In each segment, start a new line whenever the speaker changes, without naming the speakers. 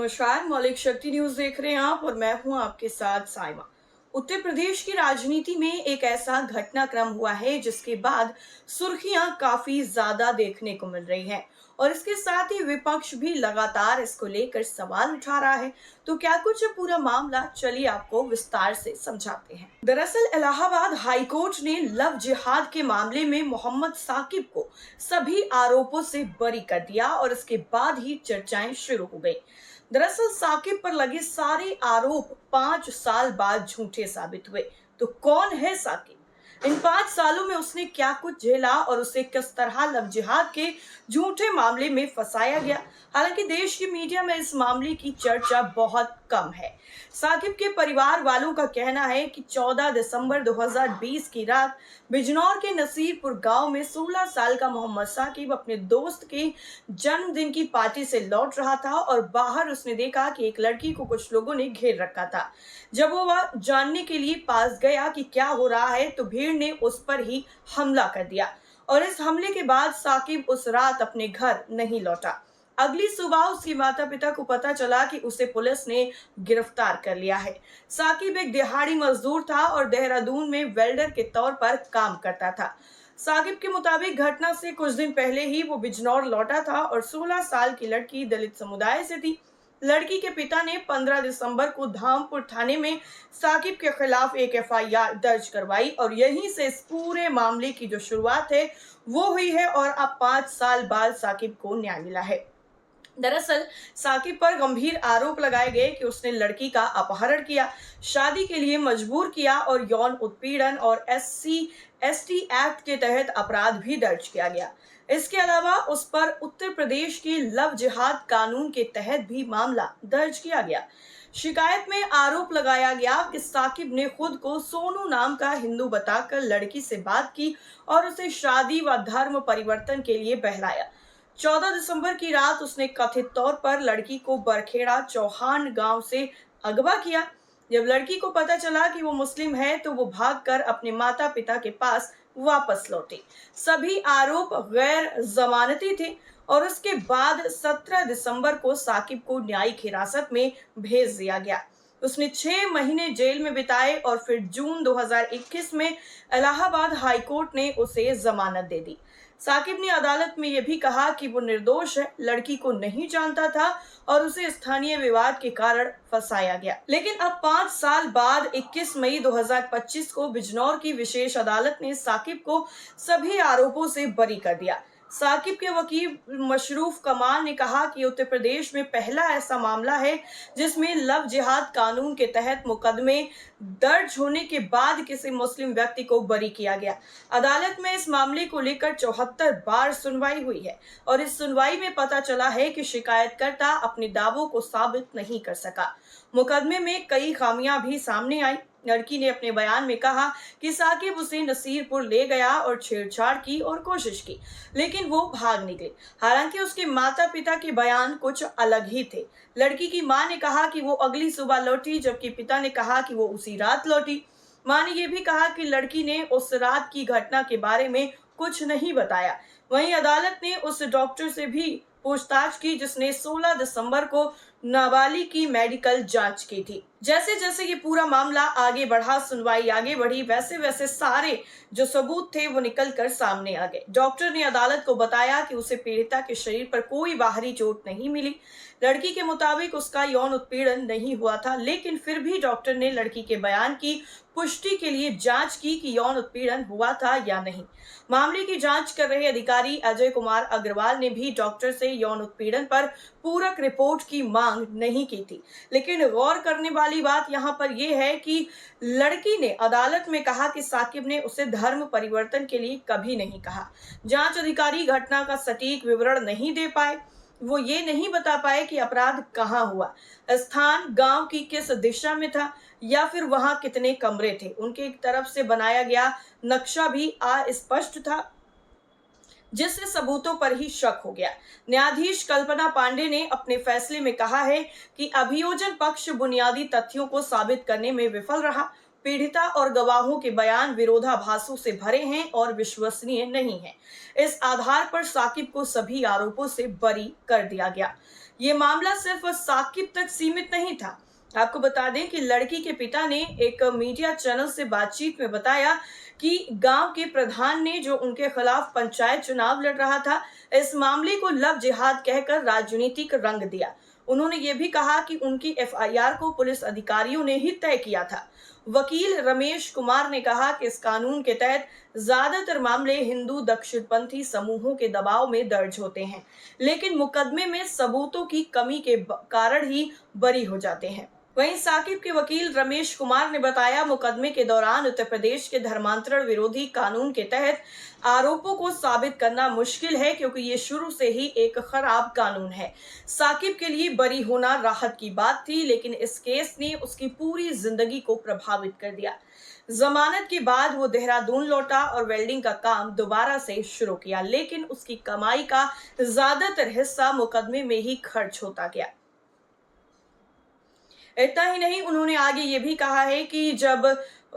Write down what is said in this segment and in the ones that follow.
नमस्कार। मौलिक शक्ति न्यूज देख रहे हैं आप और मैं हूं आपके साथ साइमा। उत्तर प्रदेश की राजनीति में एक ऐसा घटनाक्रम हुआ है जिसके बाद सुर्खियां काफी ज्यादा देखने को मिल रही हैं और इसके साथ ही विपक्ष भी लगातार इसको लेकर सवाल उठा रहा है। तो क्या कुछ है पूरा मामला, चलिए आपको विस्तार से समझाते हैं। दरअसल इलाहाबाद हाईकोर्ट ने लव जिहाद के मामले में मोहम्मद साकिब को सभी आरोपों से बरी कर दिया और इसके बाद ही चर्चाएं शुरू हो गई। दरअसल साकिब पर लगे सारे आरोप 5 साल बाद झूठे साबित हुए। तो कौन है साकिब? इन 5 सालों में उसने क्या कुछ झेला और उसे किस तरह लव जिहाद के झूठे मामले में फंसाया गया? हालांकि देश की मीडिया में इस मामले की चर्चा बहुत कम है। साकिब के परिवार वालों का कहना है कि 14 दिसंबर 2020 की रात बिजनौर के नसीरपुर गांव में 16 साल का मोहम्मद साकिब अपने दोस्त के जन्मदिन की पार्टी से लौट रहा था और बाहर उसने देखा कि एक लड़की को कुछ लोगों ने घेर रखा था। जब वो वह जानने के लिए पास गया कि क्या हो रहा है तो भीड़ ने उस पर ही हमला कर दिया और इस हमले के बाद साकिब उस रात अपने घर नहीं लौटा। अगली सुबह उसके माता पिता को पता चला कि उसे पुलिस ने गिरफ्तार कर लिया है। साकिब एक दिहाड़ी मजदूर था और देहरादून में वेल्डर के तौर पर काम करता था। साकिब के मुताबिक घटना से कुछ दिन पहले ही वो बिजनौर लौटा था और 16 साल की लड़की दलित समुदाय से थी। लड़की के पिता ने 15 दिसंबर को धामपुर थाने में साकिब के खिलाफ एक एफआईआर दर्ज करवाई और यहीं से इस पूरे मामले की जो शुरुआत है वो हुई है और अब 5 साल बाद साकिब को न्याय मिला है। दरअसल साकिब पर गंभीर आरोप लगाए गए कि उसने लड़की का अपहरण किया, शादी के लिए मजबूर किया और यौन उत्पीड़न और SC/ST एक्ट के तहत अपराध भी दर्ज किया गया। इसके अलावा उस पर उत्तर प्रदेश के लव जिहाद कानून के तहत भी मामला दर्ज किया गया। शिकायत में आरोप लगाया गया कि साकिब ने खुद को सोनू नाम का हिंदू बताकर लड़की से बात की और उसे शादी व धर्म परिवर्तन के लिए बहलाया। 14 दिसंबर की रात उसने कथित तौर पर लड़की को बरखेड़ा चौहान गांव से अगवा किया। जब लड़की को पता चला कि वो मुस्लिम है तो वो भागकर अपने माता पिता के पास वापस लौटी। सभी आरोप गैर जमानती थे और उसके बाद 17 दिसंबर को साकिब को न्यायिक हिरासत में भेज दिया गया। उसने 6 महीने जेल में बिताए और फिर जून 2021 में इलाहाबाद हाईकोर्ट ने उसे जमानत दे दी। साकिब ने अदालत में यह भी कहा कि वो निर्दोष है, लड़की को नहीं जानता था और उसे स्थानीय विवाद के कारण फंसाया गया। लेकिन अब 5 साल बाद 21 मई 2025 को बिजनौर की विशेष अदालत ने साकिब को सभी आरोपों से बरी कर दिया। साकिब के वकील मशरूफ कमाल ने कहा कि उत्तर प्रदेश में पहला ऐसा मामला है जिसमें लव जिहाद कानून के तहत मुकदमे दर्ज होने के बाद किसी मुस्लिम व्यक्ति को बरी किया गया। अदालत में इस मामले को लेकर 74 बार सुनवाई हुई है और इस सुनवाई में पता चला है कि शिकायतकर्ता अपने दावों को साबित नहीं कर सका। मुकदमे में कई खामियां भी सामने आई। लड़की ने अपने बयान में कहा कि साकिब उसे नसीरपुर ले गया और छेड़छाड़ की और कोशिश की, लेकिन वो भाग निकली। हालांकि उसके माता पिता के बयान कुछ अलग ही थे। लड़की की मां ने कहा कि वो अगली सुबह लौटी, जबकि पिता ने कहा कि वो उसी रात लौटी। मां ने यह भी कहा कि लड़की ने उस रात की घटना के बारे में कुछ नहीं बताया। वहीं अदालत ने उस डॉक्टर से भी पूछताछ की जिसने 16 दिसंबर को नाबालिग की मेडिकल जांच की थी। जैसे जैसे ये पूरा मामला आगे बढ़ा, सुनवाई आगे बढ़ी, वैसे वैसे सारे जो सबूत थे वो निकल कर सामने आ गए। डॉक्टर ने अदालत को बताया कि उसे पीड़िता के शरीर पर कोई बाहरी चोट नहीं मिली। लड़की के मुताबिक उसका यौन उत्पीड़न नहीं हुआ था, लेकिन फिर भी डॉक्टर ने लड़की के बयान की पुष्टि के लिए जांच की कि यौन उत्पीड़न हुआ था या नहीं। मामले की जांच कर रहे अधिकारी अजय कुमार अग्रवाल ने भी डॉक्टर से यौन उत्पीड़न पर पूरक रिपोर्ट की मांग नहीं की थी। लेकिन गौर करने वाली बात यहाँ पर यह है कि लड़की ने अदालत में कहा कि साकिब ने उसे धर्म परिवर्तन के लिए कभी नहीं कहा। जांच अधिकारी घटना का सटीक विवरण नहीं दे पाए। वो ये नहीं बता पाए कि अपराध कहाँ हुआ, स्थान गांव की किस दिशा में था या फिर वहां कितने कमरे थे। उनके तरफ से बनाया गया नक्शा भी अस्पष्ट था, जिससे सबूतों पर ही शक हो गया। न्यायाधीश कल्पना पांडे ने अपने फैसले में कहा है कि अभियोजन पक्ष बुनियादी तथ्यों को साबित करने में विफल रहा। पीड़िता और गवाहों के बयान विरोधाभासों से भरे हैं और विश्वसनीय नहीं है। इस आधार पर साकिब को सभी आरोपों से बरी कर दिया गया। ये मामला सिर्फ साकिब तक सीमित नहीं था। आपको बता दें कि लड़की के पिता ने एक मीडिया चैनल से बातचीत में बताया कि गांव के प्रधान ने जो उनके खिलाफ पंचायत चुनाव लड़ रहा था, इस मामले को लव जिहाद कहकर राजनीतिक रंग दिया। उन्होंने ये भी कहा कि उनकी एफआईआर को पुलिस अधिकारियों ने ही तय किया था। वकील रमेश कुमार ने कहा कि इस कानून के तहत ज्यादातर मामले हिंदू दक्षिणपंथी समूहों के दबाव में दर्ज होते हैं, लेकिन मुकदमे में सबूतों की कमी के कारण ही बरी हो जाते हैं। वहीं साकिब के वकील रमेश कुमार ने बताया, मुकदमे के दौरान उत्तर प्रदेश के धर्मांतरण विरोधी कानून के तहत आरोपों को साबित करना मुश्किल है, क्योंकि ये शुरू से ही एक खराब कानून है। साकिब के लिए बरी होना राहत की बात थी, लेकिन इस केस ने उसकी पूरी जिंदगी को प्रभावित कर दिया। जमानत के बाद वो देहरादून लौटा और वेल्डिंग का काम दोबारा से शुरू किया, लेकिन उसकी कमाई का ज्यादातर हिस्सा मुकदमे में ही खर्च होता गया। इतना ही नहीं, उन्होंने आगे ये भी कहा है कि जब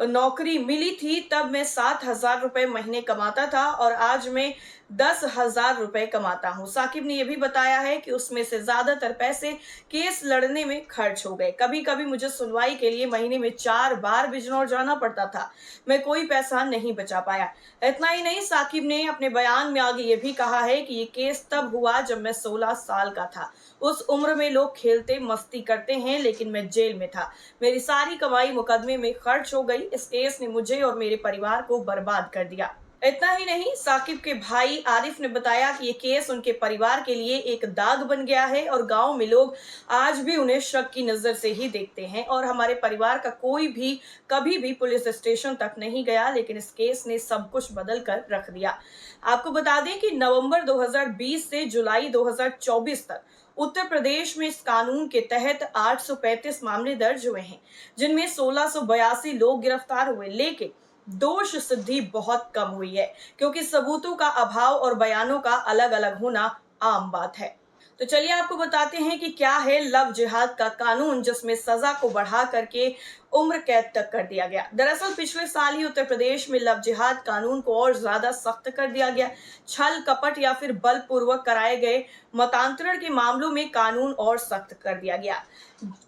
नौकरी मिली थी तब मैं 7,000 रुपए महीने कमाता था और आज मैं 10,000 रुपए कमाता हूँ। साकिब ने यह भी बताया है कि उसमें से ज्यादातर पैसे केस लड़ने में खर्च हो गए। कभी कभी मुझे सुनवाई के लिए महीने में 4 बार बिजनौर जाना पड़ता था। मैं कोई पैसा नहीं बचा पाया। इतना ही नहीं, साकिब ने अपने बयान में आगे ये भी कहा है कि ये केस तब हुआ जब मैं 16 साल का था। उस उम्र में लोग खेलते मस्ती करते हैं, लेकिन मैं जेल में था। मेरी सारी कमाई मुकदमे में खर्च हो गई। इस केस ने मुझे और मेरे परिवार को बर्बाद कर दिया। इतना ही नहीं, साकिब के भाई आरिफ ने बताया कि ये केस उनके परिवार के लिए एक दाग बन गया है और गांव में लोग आज भी उन्हें शक की नजर से ही देखते हैं और हमारे परिवार का कोई भी कभी भी पुलिस स्टेशन तक नहीं गया, लेकिन इस केस ने सब कुछ बदल कर रख दिया। आपको बता दें कि नवंबर 2020 से जुलाई 2024 तक उत्तर प्रदेश में इस कानून के तहत 835 मामले दर्ज हुए हैं, जिनमें 1682 लोग गिरफ्तार हुए, लेकिन दोष सिद्धि बहुत कम हुई है, क्योंकि सबूतों का अभाव और बयानों का अलग अलग होना आम बात है। तो चलिए आपको बताते हैं कि क्या है लव जिहाद का कानून, जिसमें सजा को बढ़ा करके उम्र कैद तक कर दिया गया। दरअसल पिछले साल ही उत्तर प्रदेश में लव जिहाद कानून को और ज्यादा सख्त कर दिया गया। छल कपट या फिर बलपूर्वक कराए गए मतांतरण के मामलों में कानून और सख्त कर दिया गया।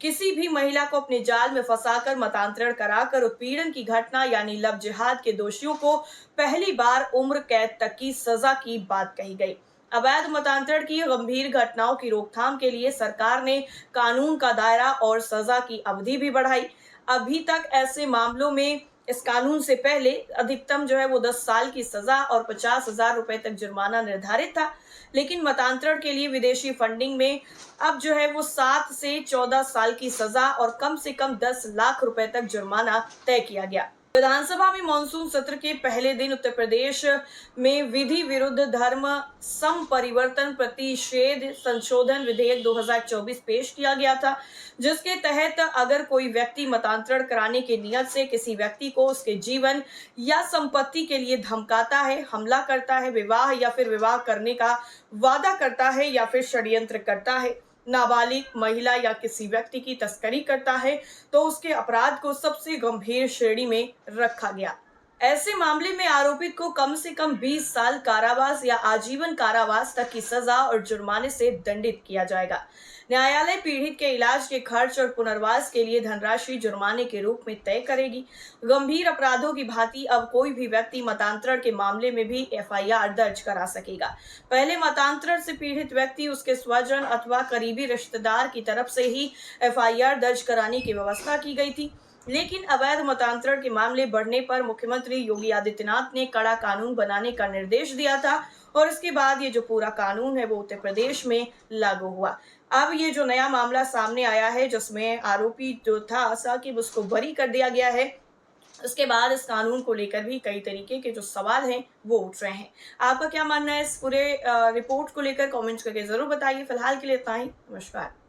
किसी भी महिला को अपने जाल में फंसाकर मतांतरण कराकर उत्पीड़न की घटना यानी लव जिहाद के दोषियों को पहली बार उम्र कैद तक की सजा की बात कही गई। अवैध मतांतरण की गंभीर घटनाओं की रोकथाम के लिए सरकार ने कानून का दायरा और सजा की अवधि भी बढ़ाई। अभी तक ऐसे मामलों में इस कानून से पहले अधिकतम जो है वो 10 साल की सजा और 50,000 रुपए तक जुर्माना निर्धारित था, लेकिन मतांतरण के लिए विदेशी फंडिंग में अब जो है वो 7 से 14 साल की सजा और कम से कम 10 लाख रुपए तक जुर्माना तय किया गया। विधानसभा में मानसून सत्र के पहले दिन उत्तर प्रदेश में विधि विरुद्ध धर्म संपरिवर्तन प्रतिषेध संशोधन विधेयक 2024 पेश किया गया था, जिसके तहत अगर कोई व्यक्ति मतांतरण कराने की नियत से किसी व्यक्ति को उसके जीवन या संपत्ति के लिए धमकाता है, हमला करता है, विवाह या फिर विवाह करने का वादा करता है या फिर षड्यंत्र करता है, नाबालिग महिला या किसी व्यक्ति की तस्करी करता है, तो उसके अपराध को सबसे गंभीर श्रेणी में रखा गया। ऐसे मामले में आरोपित को कम से कम 20 साल कारावास या आजीवन कारावास तक की सजा और जुर्माने से दंडित किया जाएगा। न्यायालय पीड़ित के इलाज के खर्च और पुनर्वास के लिए धनराशि जुर्माने के रूप में तय करेगी। गंभीर अपराधों की भांति अब कोई भी व्यक्ति मतांतरण के मामले में भी एफआईआर दर्ज करा सकेगा। पहले मतांतरण से पीड़ित व्यक्ति, उसके स्वजन अथवा करीबी रिश्तेदार की तरफ से ही एफआईआर दर्ज कराने की व्यवस्था की गई थी, लेकिन अवैध मतांतरण के मामले बढ़ने पर मुख्यमंत्री योगी आदित्यनाथ ने कड़ा कानून बनाने का निर्देश दिया था और इसके बाद ये जो पूरा कानून है वो उत्तर प्रदेश में लागू हुआ। अब ये जो नया मामला सामने आया है, जिसमें आरोपी जो था साकिब, उसको बरी कर दिया गया है, उसके बाद इस कानून को लेकर भी कई तरीके के जो सवाल हैं वो उठ रहे हैं। आपका क्या मानना है इस पूरे रिपोर्ट को लेकर? कमेंट्स करके जरूर बताइए। फिलहाल के लिए इतना ही। नमस्कार।